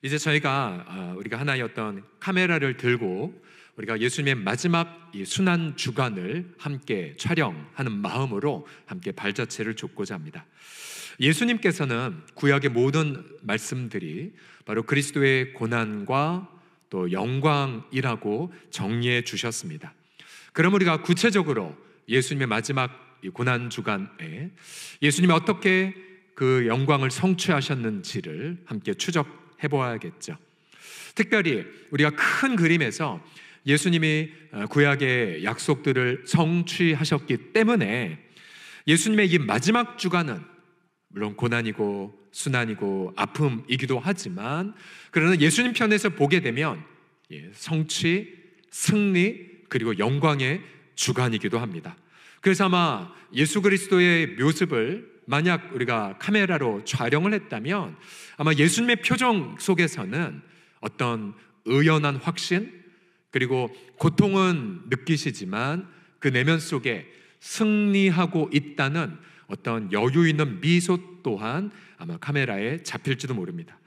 이제 저희가 우리가 하나의 어떤 카메라를 들고 우리가 예수님의 마지막 이 순환 주간을 함께 촬영하는 마음으로 함께 발자취를 줍고자 합니다. 예수님께서는 구약의 모든 말씀들이 바로 그리스도의 고난과 또 영광이라고 정리해 주셨습니다. 그럼 우리가 구체적으로 예수님의 마지막 이 고난 주간에 예수님이 어떻게 그 영광을 성취하셨는지를 함께 추적해 보아야겠죠. 특별히 우리가 큰 그림에서 예수님이 구약의 약속들을 성취하셨기 때문에 예수님의 이 마지막 주간은 물론 고난이고 순환이고 아픔이기도 하지만, 그러나 예수님 편에서 보게 되면 성취, 승리, 그리고 영광의 주간이기도 합니다. 그래서 아마 예수 그리스도의 모습을 만약 우리가 카메라로 촬영을 했다면 아마 예수님의 표정 속에서는 어떤 의연한 확신, 그리고 고통은 느끼시지만 그 내면 속에 승리하고 있다는 어떤 여유 있는 미소 또한 아마 카메라에 잡힐지도 모릅니다.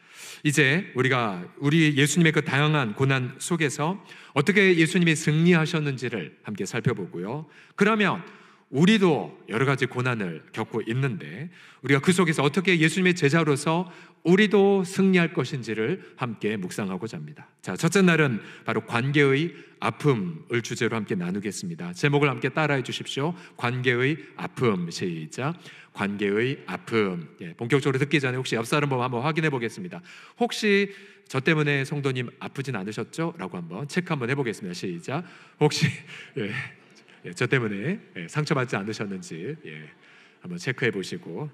이제 우리 예수님의 그 다양한 고난 속에서 어떻게 예수님이 승리하셨는지를 함께 살펴보고요. 그러면 우리도 여러 가지 고난을 겪고 있는데 우리가 그 속에서 어떻게 예수님의 제자로서 우리도 승리할 것인지를 함께 묵상하고자 합니다. 자, 첫째 날은 바로 관계의 아픔을 주제로 함께 나누겠습니다. 제목을 함께 따라해 주십시오. 관계의 아픔. 시작. 관계의 아픔. 본격적으로 듣기 전에 혹시 옆 사람 한번 확인해 보겠습니다. 혹시 저 때문에 성도님 아프진 않으셨죠? 라고 한번 체크 한번 해보겠습니다. 시작. 혹시 저 때문에 상처받지 않으셨는지 한번 체크해 보시고.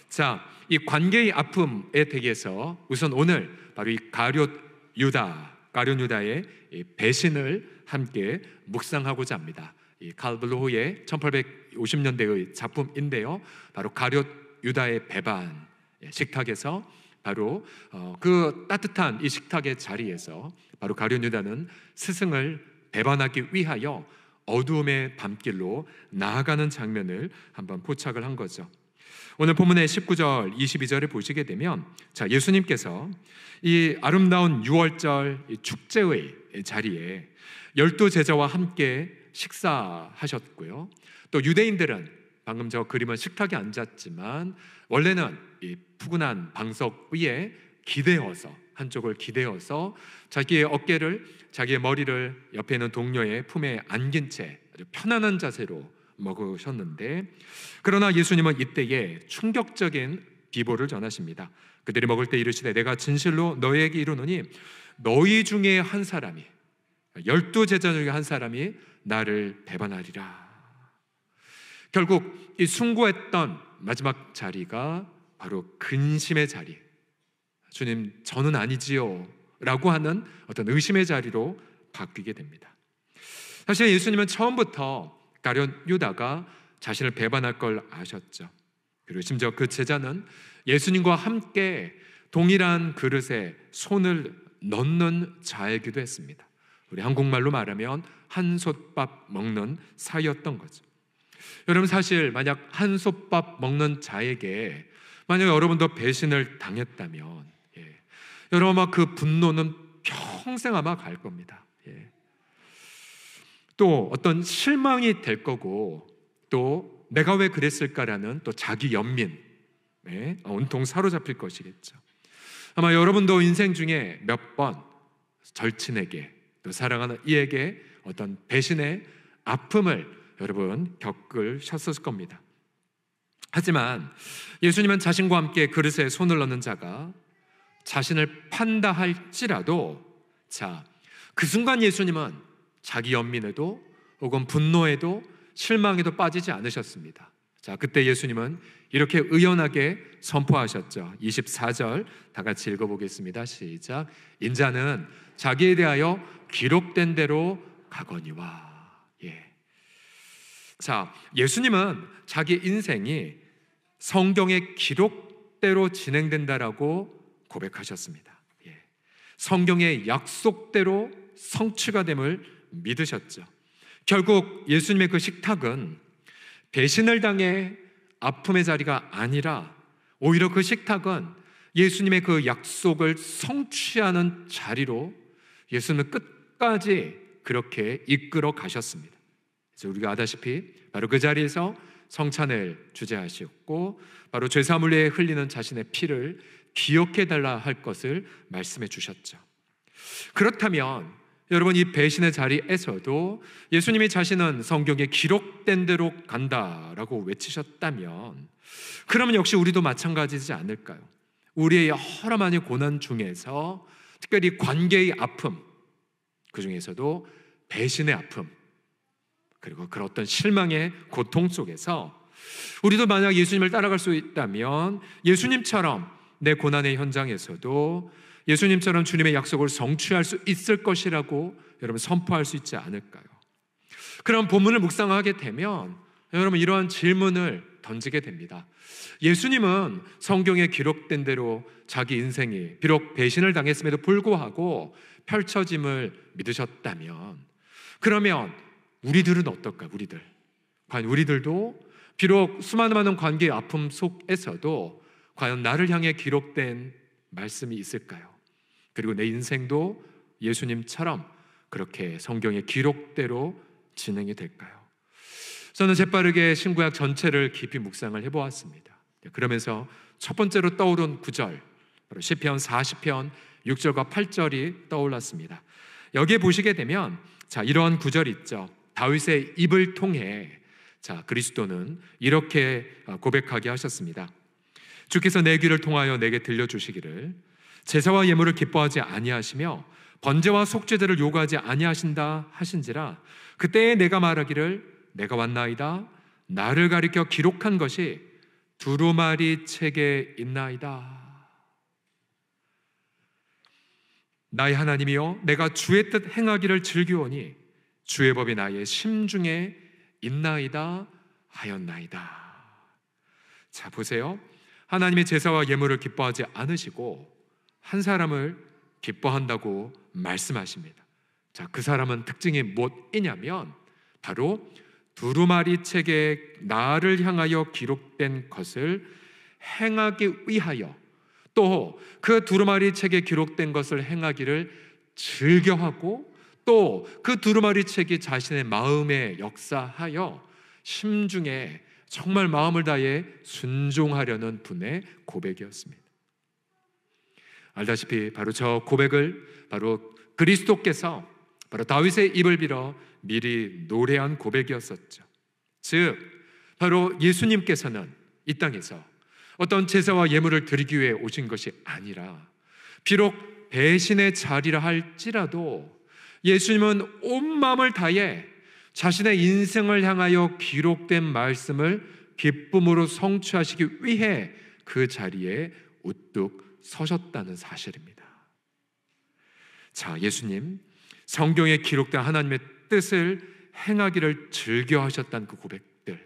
자, 이 관계의 아픔에 대해서 우선 오늘 바로 이 가룟 유다의 이 배신을 함께 묵상하고자 합니다. 이 칼 블로호의 1850년대의 작품인데요, 바로 가룟 유다의 배반 식탁에서 바로 그 따뜻한 이 식탁의 자리에서 바로 가룟 유다는 스승을 배반하기 위하여 어두움의 밤길로 나아가는 장면을 한번 포착을 한 거죠. 오늘 본문의 19절, 22절을 보시게 되면, 자, 예수님께서 이 아름다운 6월절 축제의 자리에 12제자와 함께 식사하셨고요. 또 유대인들은 방금 저 그림은 식탁에 앉았지만 원래는 이 푸근한 방석 위에 한쪽을 기대어서 자기의 어깨를, 자기의 머리를 옆에 있는 동료의 품에 안긴 채 아주 편안한 자세로 먹으셨는데, 그러나 예수님은 이때에 충격적인 비보를 전하십니다. 그들이 먹을 때 이르시되 내가 진실로 너희에게 이르노니 너희 중에 한 사람이, 12제자 중에 한 사람이 나를 배반하리라. 결국 이 숭고했던 마지막 자리가 바로 근심의 자리, 주님 저는 아니지요 라고 하는 어떤 의심의 자리로 바뀌게 됩니다. 사실 예수님은 처음부터 가룟 유다가 자신을 배반할 걸 아셨죠. 그리고 심지어 그 제자는 예수님과 함께 동일한 그릇에 손을 넣는 자이기도 했습니다. 우리 한국말로 말하면 한솥밥 먹는 사이였던 거죠. 여러분, 사실 만약 한솥밥 먹는 자에게 만약 여러분도 배신을 당했다면 여러분 아마 그 분노는 평생 아마 갈 겁니다. 또 어떤 실망이 될 거고, 또 내가 왜 그랬을까라는 또 자기 연민, 온통 사로잡힐 것이겠죠. 아마 여러분도 인생 중에 몇 번 절친에게, 또 사랑하는 이에게 어떤 배신의 아픔을 여러분 겪으셨을 겁니다. 하지만 예수님은 자신과 함께 그릇에 손을 넣는 자가 자신을 판다 할지라도, 자, 그 순간 예수님은 자기 연민에도 혹은 분노에도 실망에도 빠지지 않으셨습니다. 자, 그때 예수님은 이렇게 의연하게 선포하셨죠. 24절 다 같이 읽어보겠습니다. 시작. 인자는 자기에 대하여 기록된 대로 가거니와. 자, 예수님은 자기 인생이 성경의 기록대로 진행된다라고 고백하셨습니다. 성경의 약속대로 성취가 됨을 믿으셨죠. 결국 예수님의 그 식탁은 배신을 당해 아픔의 자리가 아니라 오히려 그 식탁은 예수님의 그 약속을 성취하는 자리로 예수님은 끝까지 그렇게 이끌어 가셨습니다. 그래서 우리가 아다시피 바로 그 자리에서 성찬을 주재하셨고, 바로 죄사함을 위해 흘리는 자신의 피를 기억해 달라 할 것을 말씀해 주셨죠. 그렇다면 여러분, 이 배신의 자리에서도 예수님이 자신은 성경에 기록된 대로 간다라고 외치셨다면, 그러면 역시 우리도 마찬가지지 않을까요? 우리의 여러 많은 고난 중에서 특별히 관계의 아픔, 그 중에서도 배신의 아픔, 그리고 그런 어떤 실망의 고통 속에서 우리도 만약 예수님을 따라갈 수 있다면 예수님처럼 내 고난의 현장에서도 예수님처럼 주님의 약속을 성취할 수 있을 것이라고 여러분 선포할 수 있지 않을까요? 그런 본문을 묵상하게 되면 여러분 이러한 질문을 던지게 됩니다. 예수님은 성경에 기록된 대로 자기 인생이 비록 배신을 당했음에도 불구하고 펼쳐짐을 믿으셨다면, 그러면 우리들은 어떨까요? 과연 우리들도 비록 수많은 많은 관계의 아픔 속에서도 과연 나를 향해 기록된 말씀이 있을까요? 그리고 내 인생도 예수님처럼 그렇게 성경의 기록대로 진행이 될까요? 저는 재빠르게 신구약 전체를 깊이 묵상을 해보았습니다. 그러면서 첫 번째로 떠오른 구절, 바로 시편 40편 6절과 8절이 떠올랐습니다. 여기에 보시게 되면 이런 구절이 있죠. 다윗의 입을 통해 그리스도는 이렇게 고백하게 하셨습니다. 주께서 내 귀를 통하여 내게 들려주시기를 제사와 예물을 기뻐하지 아니하시며 번제와 속죄제를 요구하지 아니하신다 하신지라. 그때에 내가 말하기를 내가 왔나이다. 나를 가리켜 기록한 것이 두루마리 책에 있나이다. 나의 하나님이여, 내가 주의 뜻 행하기를 즐기오니 주의 법이 나의 심중에 있나이다 하였나이다. 자, 보세요. 하나님의 제사와 예물을 기뻐하지 않으시고 한 사람을 기뻐한다고 말씀하십니다. 자, 그 사람은 특징이 무엇이냐면 바로 두루마리 책에 나를 향하여 기록된 것을 행하기 위하여, 또 그 두루마리 책에 기록된 것을 행하기를 즐겨하고, 또 그 두루마리 책이 자신의 마음에 역사하여 심중에 정말 마음을 다해 순종하려는 분의 고백이었습니다. 알다시피 바로 저 고백을 바로 그리스도께서 바로 다윗의 입을 빌어 미리 노래한 고백이었었죠. 즉 바로 예수님께서는 이 땅에서 어떤 제사와 예물을 드리기 위해 오신 것이 아니라, 비록 배신의 자리라 할지라도 예수님은 온 마음을 다해 자신의 인생을 향하여 기록된 말씀을 기쁨으로 성취하시기 위해 그 자리에 우뚝 서셨다는 사실입니다. 자, 예수님 성경에 기록된 하나님의 뜻을 행하기를 즐겨하셨다는 그 고백들,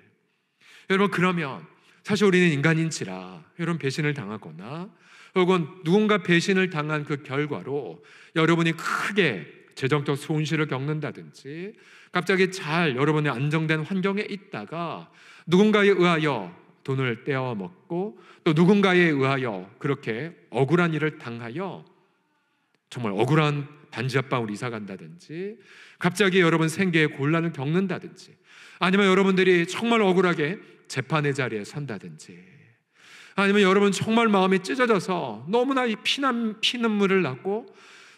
여러분, 그러면 사실 우리는 인간인지라 여러분 배신을 당하거나 혹은 누군가 배신을 당한 그 결과로 여러분이 크게 재정적 손실을 겪는다든지 갑자기 잘 여러분의 안정된 환경에 있다가 누군가에 의하여 돈을 떼어먹고 또 누군가에 의하여 그렇게 억울한 일을 당하여 정말 억울한 반지하방으로 이사 간다든지, 갑자기 여러분 생계에 곤란을 겪는다든지, 아니면 여러분들이 정말 억울하게 재판의 자리에 선다든지, 아니면 여러분 정말 마음이 찢어져서 너무나 이 피눈물을 났고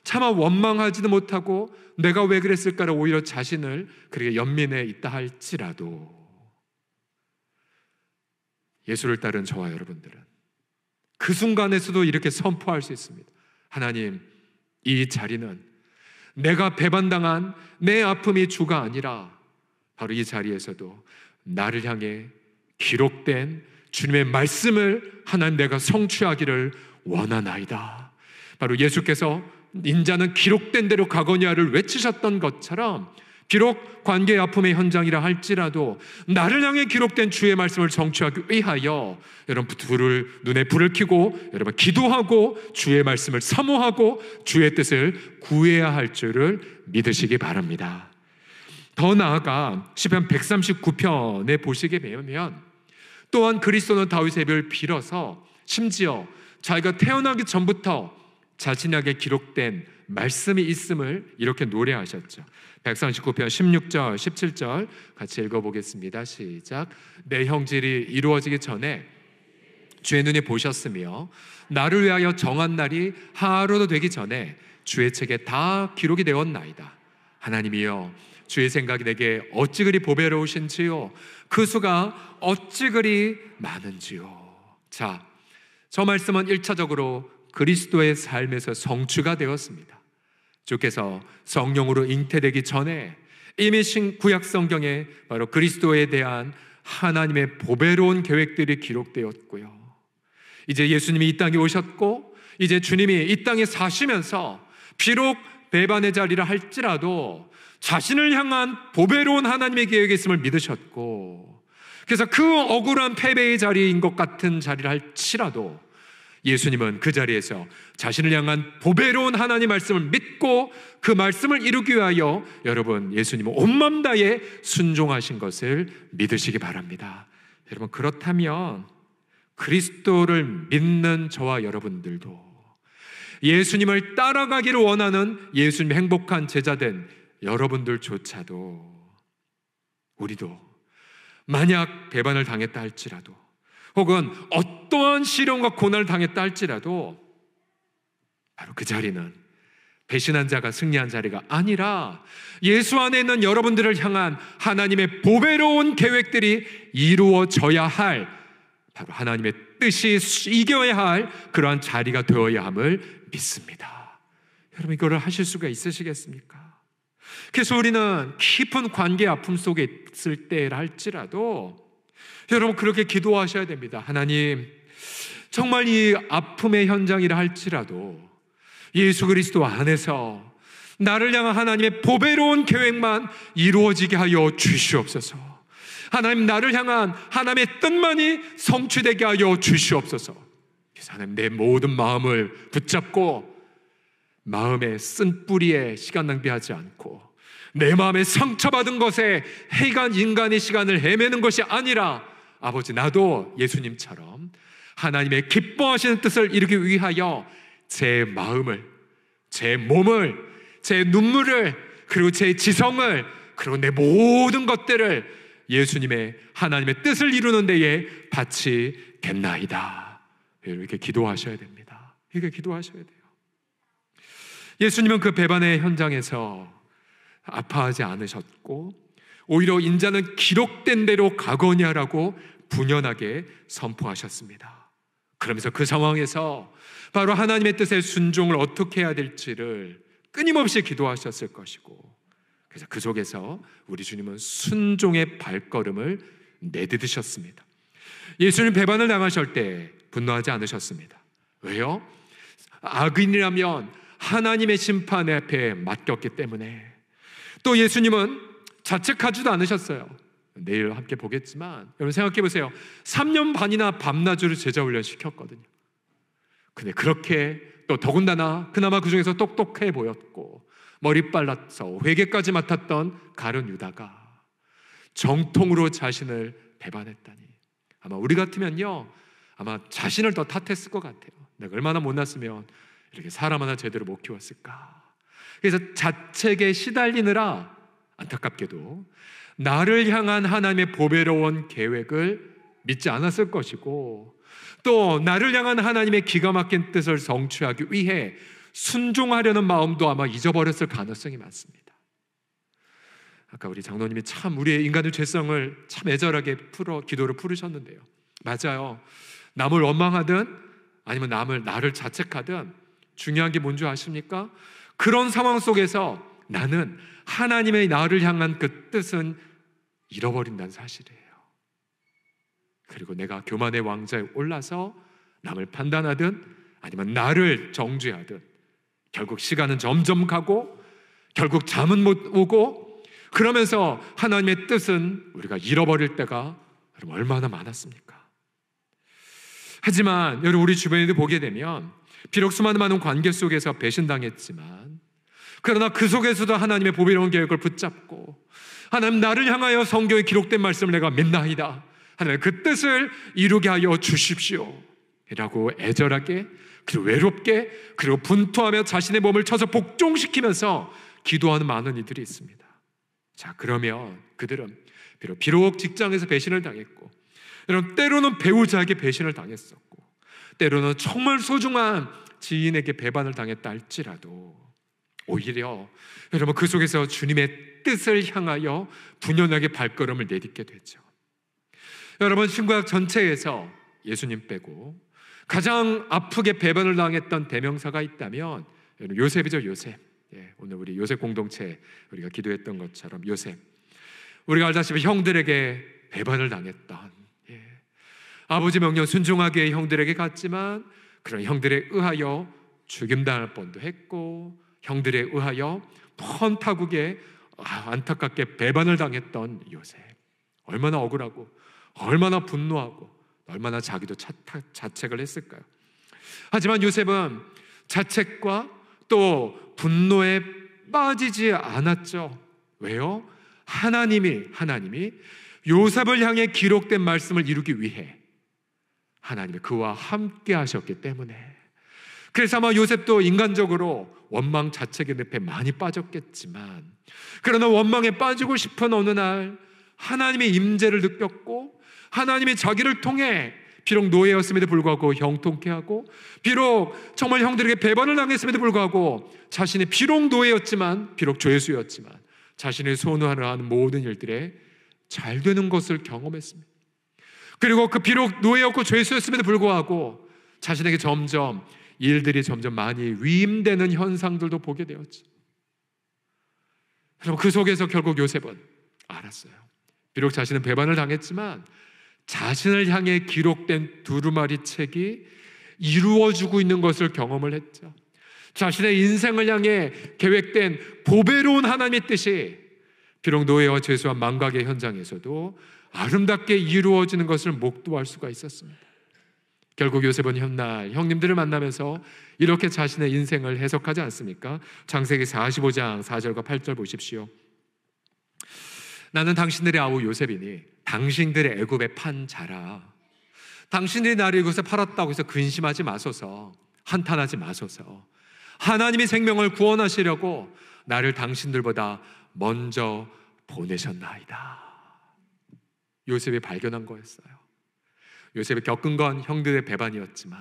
차마 원망하지도 못하고 내가 왜 그랬을까를 오히려 자신을 그렇게 연민해 있다 할지라도, 예수를 따른 저와 여러분들은 그 순간에서도 이렇게 선포할 수 있습니다. 하나님, 이 자리는 내가 배반당한 내 아픔이 주가 아니라 바로 이 자리에서도 나를 향해 기록된 주님의 말씀을 하나님 내가 성취하기를 원하나이다. 바로 예수께서 인자는 기록된 대로 가거냐를 외치셨던 것처럼, 비록 관계의 아픔의 현장이라 할지라도 나를 향해 기록된 주의 말씀을 성취하기 위하여 여러분 눈에 불을 켜고 여러분 기도하고 주의 말씀을 사모하고 주의 뜻을 구해야 할 줄을 믿으시기 바랍니다. 더 나아가 시편 139편에 보시게 되면 또한 그리스도는 다윗의 입을 빌어서 심지어 자기가 태어나기 전부터 자신에게 기록된 말씀이 있음을 이렇게 노래하셨죠. 139편 16절 17절 같이 읽어보겠습니다. 시작. 내 형질이 이루어지기 전에 주의 눈이 보셨으며 나를 위하여 정한 날이 하루도 되기 전에 주의 책에 다 기록이 되었나이다. 하나님이여, 주의 생각이 내게 어찌 그리 보배로우신지요, 그 수가 어찌 그리 많은지요. 자, 저 말씀은 1차적으로 그리스도의 삶에서 성취가 되었습니다. 주께서 성령으로 잉태되기 전에 이미 구약 성경에 바로 그리스도에 대한 하나님의 보배로운 계획들이 기록되었고요. 이제 예수님이 이 땅에 오셨고 이제 주님이 이 땅에 사시면서 비록 배반의 자리라 할지라도 자신을 향한 보배로운 하나님의 계획이 있음을 믿으셨고, 그래서 그 억울한 패배의 자리인 것 같은 자리를 할지라도 예수님은 그 자리에서 자신을 향한 보배로운 하나님 말씀을 믿고 그 말씀을 이루기 위하여 여러분 예수님은 온맘 다해 순종하신 것을 믿으시기 바랍니다. 여러분, 그렇다면 그리스도를 믿는 저와 여러분들도, 예수님을 따라가기를 원하는 예수님의 행복한 제자된 여러분들조차도, 우리도 만약 배반을 당했다 할지라도, 혹은 어떠한 시련과 고난을 당했다 할지라도 바로 그 자리는 배신한 자가 승리한 자리가 아니라 예수 안에 있는 여러분들을 향한 하나님의 보배로운 계획들이 이루어져야 할, 바로 하나님의 뜻이 이겨야 할 그러한 자리가 되어야 함을 믿습니다. 여러분, 이거를 하실 수가 있으시겠습니까? 그래서 우리는 깊은 관계의 아픔 속에 있을 때라 할지라도 여러분 그렇게 기도하셔야 됩니다. 하나님, 정말 이 아픔의 현장이라 할지라도 예수 그리스도 안에서 나를 향한 하나님의 보배로운 계획만 이루어지게 하여 주시옵소서. 하나님, 나를 향한 하나님의 뜻만이 성취되게 하여 주시옵소서. 그래서 하나님, 내 모든 마음을 붙잡고 마음의 쓴 뿌리에 시간 낭비하지 않고 내 마음에 상처받은 것에 해간 인간의 시간을 헤매는 것이 아니라, 아버지, 나도 예수님처럼 하나님의 기뻐하시는 뜻을 이루기 위하여 제 마음을, 제 몸을, 제 눈물을, 그리고 제 지성을, 그리고 내 모든 것들을 예수님의 하나님의 뜻을 이루는 데에 바치겠나이다. 이렇게 기도하셔야 됩니다. 이렇게 기도하셔야 돼요. 예수님은 그 배반의 현장에서 아파하지 않으셨고 오히려 인자는 기록된 대로 가거니 하라고 분연하게 선포하셨습니다. 그러면서 그 상황에서 바로 하나님의 뜻에 순종을 어떻게 해야 될지를 끊임없이 기도하셨을 것이고, 그래서 그 속에서 우리 주님은 순종의 발걸음을 내디디셨습니다. 예수님 배반을 당하실 때 분노하지 않으셨습니다. 왜요? 악인이라면 하나님의 심판 앞에 맡겼기 때문에. 또 예수님은 자책하지도 않으셨어요. 내일 함께 보겠지만 여러분 생각해 보세요. 3년 반이나 밤낮으로 제자 훈련 시켰거든요. 근데 그렇게 또 더군다나 그나마 그 중에서 똑똑해 보였고 머리 빨라서 회개까지 맡았던 가룟 유다가 정통으로 자신을 배반했다니, 아마 우리 같으면요 아마 자신을 더 탓했을 것 같아요. 내가 얼마나 못났으면 이렇게 사람 하나 제대로 못 키웠을까. 그래서 자책에 시달리느라 안타깝게도 나를 향한 하나님의 보배로운 계획을 믿지 않았을 것이고, 또 나를 향한 하나님의 기가 막힌 뜻을 성취하기 위해 순종하려는 마음도 아마 잊어버렸을 가능성이 많습니다. 아까 우리 장로님이 참 우리의 인간의 죄성을 참 애절하게 기도를 풀으셨는데요, 맞아요. 남을 원망하든 아니면 나를 자책하든 중요한 게 뭔지 아십니까? 그런 상황 속에서 나는 하나님의 나를 향한 그 뜻은 잃어버린다는 사실이에요. 그리고 내가 교만의 왕좌에 올라서 남을 판단하든 아니면 나를 정죄하든 결국 시간은 점점 가고 결국 잠은 못 오고, 그러면서 하나님의 뜻은 우리가 잃어버릴 때가 여러분 얼마나 많았습니까? 하지만 여러분 우리 주변에도 보게 되면 비록 수많은 많은 관계 속에서 배신당했지만, 그러나 그 속에서도 하나님의 보배로운 계획을 붙잡고 하나님, 나를 향하여 성경에 기록된 말씀을 내가 믿나이다, 하나님 그 뜻을 이루게 하여 주십시오. 라고 애절하게, 그리고 외롭게, 그리고 분투하며 자신의 몸을 쳐서 복종시키면서 기도하는 많은 이들이 있습니다. 자, 그러면 그들은 비록 직장에서 배신을 당했고, 여러분, 때로는 배우자에게 배신을 당했었고, 때로는 정말 소중한 지인에게 배반을 당했다 할지라도 오히려 여러분 그 속에서 주님의 뜻을 향하여 분연하게 발걸음을 내딛게 되죠. 여러분, 신구약 전체에서 예수님 빼고 가장 아프게 배반을 당했던 대명사가 있다면 요셉이죠. 요셉. 오늘 우리 요셉 공동체 우리가 기도했던 것처럼 요셉. 우리가 알다시피 형들에게 배반을 당했던, 아버지 명령 순종하게 형들에게 갔지만 그런 형들에 의하여 죽임당할 뻔도 했고, 형들에 의하여 먼 타국에 안타깝게 배반을 당했던 요셉. 얼마나 억울하고 얼마나 분노하고 얼마나 자기도 자책을 했을까요? 하지만 요셉은 자책과 또 분노에 빠지지 않았죠. 왜요? 하나님이 요셉을 향해 기록된 말씀을 이루기 위해 하나님이 그와 함께 하셨기 때문에, 그래서 아마 요셉도 인간적으로 원망 자책의 늪에 많이 빠졌겠지만, 그러나 원망에 빠지고 싶은 어느 날 하나님의 임재를 느꼈고, 하나님이 자기를 통해 비록 노예였음에도 불구하고 형통케 하고, 비록 정말 형들에게 배반을 당했음에도 불구하고 자신이 비록 노예였지만, 비록 죄수였지만 자신의 선호하는 모든 일들에 잘 되는 것을 경험했습니다. 그리고 그 비록 노예였고 죄수였음에도 불구하고 자신에게 점점 일들이 점점 많이 위임되는 현상들도 보게 되었죠. 그럼 그 속에서 결국 요셉은 알았어요. 비록 자신은 배반을 당했지만 자신을 향해 기록된 두루마리 책이 이루어지고 있는 것을 경험을 했죠. 자신의 인생을 향해 계획된 보배로운 하나님의 뜻이 비록 노예와 죄수와 망각의 현장에서도 아름답게 이루어지는 것을 목도할 수가 있었습니다. 결국 요셉은 훗날 형님들을 만나면서 이렇게 자신의 인생을 해석하지 않습니까? 창세기 45장 4절과 8절 보십시오. 나는 당신들의 아우 요셉이니 당신들의 애굽에 판 자라. 당신들이 나를 이곳에 팔았다고 해서 근심하지 마소서, 한탄하지 마소서. 하나님이 생명을 구원하시려고 나를 당신들보다 먼저 보내셨나이다. 요셉이 발견한 거였어요. 요셉이 겪은 건 형들의 배반이었지만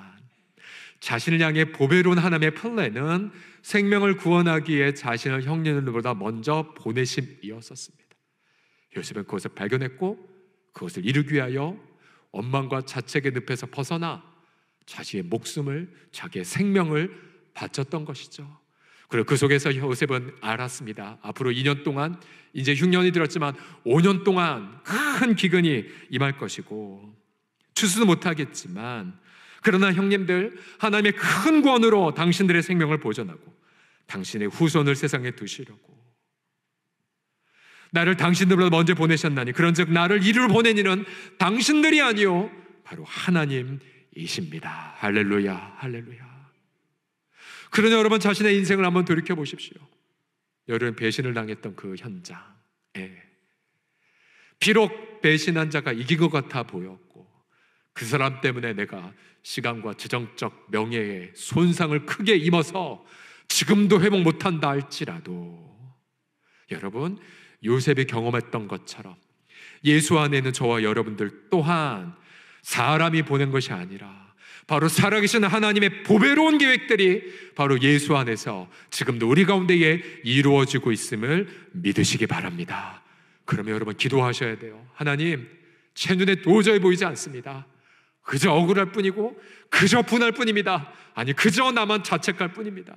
자신을 향해 보배로운 하나님의 플랜은 생명을 구원하기에 자신을 형님들보다 먼저 보내심이었었습니다. 요셉은 그것을 발견했고 그것을 이루기 위하여 원망과 자책의 늪에서 벗어나 자신의 목숨을, 자기의 생명을 바쳤던 것이죠. 그리고 그 속에서 요셉은 알았습니다. 앞으로 2년 동안, 이제 6년이 들었지만 5년 동안 큰 기근이 임할 것이고 추수도 못하겠지만, 그러나 형님들, 하나님의 큰 구원으로 당신들의 생명을 보존하고 당신의 후손을 세상에 두시려고 나를 당신들보다 먼저 보내셨나니 그런즉 나를 이리로 보낸 이는 당신들이 아니요 바로 하나님이십니다. 할렐루야, 할렐루야. 그러나 여러분, 자신의 인생을 한번 돌이켜 보십시오. 여러분, 배신을 당했던 그 현장에 비록 배신한 자가 이긴 것 같아 보였고 그 사람 때문에 내가 시간과 재정적 명예에 손상을 크게 입어서 지금도 회복 못한다 할지라도, 여러분, 요셉이 경험했던 것처럼 예수 안에 있는 저와 여러분들 또한 사람이 보낸 것이 아니라 바로 살아계신 하나님의 보배로운 계획들이 바로 예수 안에서 지금도 우리 가운데에 이루어지고 있음을 믿으시기 바랍니다. 그러면 여러분 기도하셔야 돼요. 하나님, 제 눈에 도저히 보이지 않습니다. 그저 억울할 뿐이고 그저 분할 뿐입니다. 아니, 그저 나만 자책할 뿐입니다.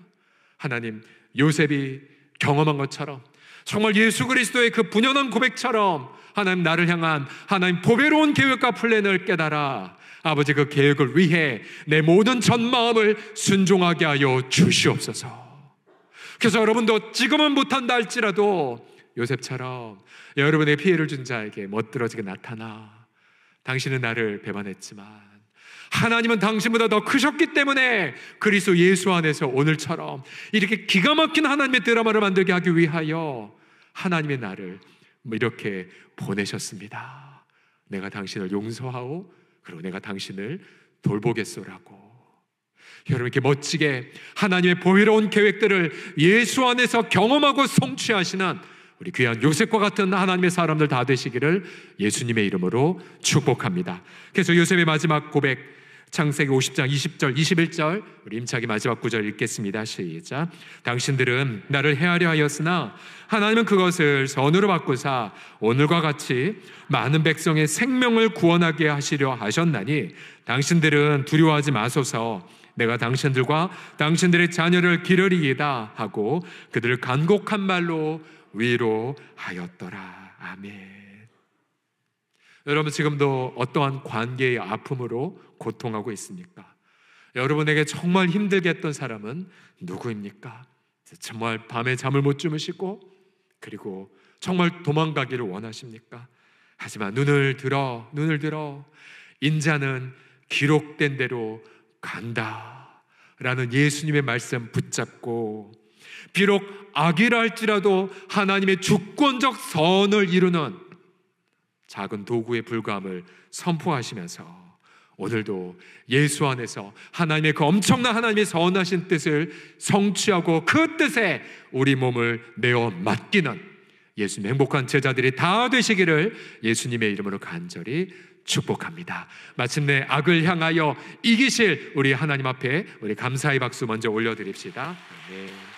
하나님, 요셉이 경험한 것처럼 정말 예수 그리스도의 그 분연한 고백처럼 하나님, 나를 향한 하나님 보배로운 계획과 플랜을 깨달아 아버지 그 계획을 위해 내 모든 전 마음을 순종하게 하여 주시옵소서. 그래서 여러분도 지금은 못한다 할지라도 요셉처럼 여러분의 피해를 준 자에게 멋들어지게 나타나 당신은 나를 배반했지만 하나님은 당신보다 더 크셨기 때문에 그리스도 예수 안에서 오늘처럼 이렇게 기가 막힌 하나님의 드라마를 만들게 하기 위하여 하나님의 나를 이렇게 보내셨습니다. 내가 당신을 용서하오, 그리고 내가 당신을 돌보겠소라고. 여러분, 이렇게 멋지게 하나님의 보혜로운 계획들을 예수 안에서 경험하고 성취하시는 우리 귀한 요셉과 같은 하나님의 사람들 다 되시기를 예수님의 이름으로 축복합니다. 그래서 요셉의 마지막 고백, 창세기 50장 20절 21절 우리 임차기 마지막 구절 읽겠습니다. 시작. 당신들은 나를 해하려 하였으나 하나님은 그것을 선으로 바꾸사 오늘과 같이 많은 백성의 생명을 구원하게 하시려 하셨나니 당신들은 두려워하지 마소서. 내가 당신들과 당신들의 자녀를 기르리이다 하고 그들을 간곡한 말로 위로하였더라. 아멘. 여러분, 지금도 어떠한 관계의 아픔으로 고통하고 있습니까? 여러분에게 정말 힘들게 했던 사람은 누구입니까? 정말 밤에 잠을 못 주무시고 그리고 정말 도망가기를 원하십니까? 하지만 눈을 들어 인자는 기록된 대로 간다 라는 예수님의 말씀 붙잡고 비록 악이라 할지라도 하나님의 주권적 선을 이루는 작은 도구에 불과함을 선포하시면서 오늘도 예수 안에서 하나님의 그 엄청난 하나님의 선하신 뜻을 성취하고 그 뜻에 우리 몸을 내어 맡기는 예수님의 행복한 제자들이 다 되시기를 예수님의 이름으로 간절히 축복합니다. 마침내 악을 향하여 이기실 우리 하나님 앞에 우리 감사의 박수 먼저 올려드립시다. 네.